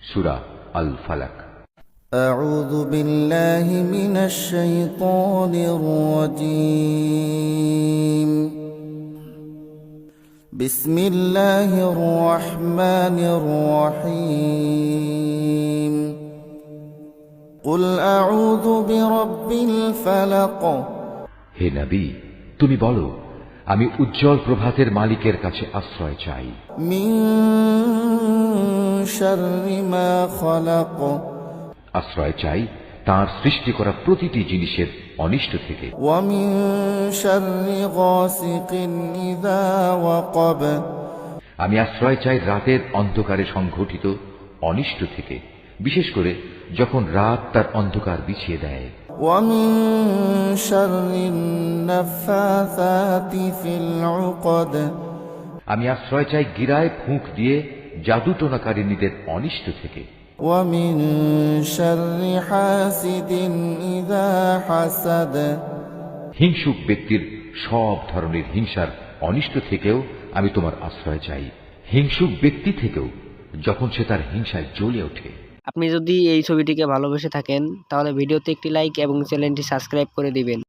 সূরা আল ফালাক। أعوذ بالله من الشيطان الرجيم بسم الله الرحمن الرحيم قل أعوذ برب الفلق হে নবী, তুমি বলো, আমি উজ্জ্বল প্রভাতের মালিকের কাছে আশ্রয় চাই من شر ما خلق আশ্রয় চাই তার সৃষ্টি করা প্রতিটি জিনিসের অনিষ্ট থেকে, ومن شر غاسق إذا وقب আমি আশ্রয় চাই রাতের অন্ধকারে সংঘটিত অনিষ্ট থেকে, বিশেষ করে যখন রাত তার অন্ধকার বিছিয়ে দেয়, ومن شر النفاثات في العقد আমি আশ্রয় চাই গিরায় ফুঁক দিয়ে জাদুটোনাকারিনীদের অনিষ্ট থেকে, ومن شر حاسد إذا حسد হিংসুক ব্যক্তির সব ধরনের হিংসার অনিষ্ট থেকেও আমি তোমার আশ্রয় চাই, হিংসুক ব্যক্তি থেকেও যখন সে তার হিংসায় জ্বলে ওঠে। আপনি যদি এই ছবিটিকে ভালোবেসে থাকেন তাহলে ভিডিওতে একটি লাইক এবং চ্যানেলটি সাবস্ক্রাইব করে দিবেন।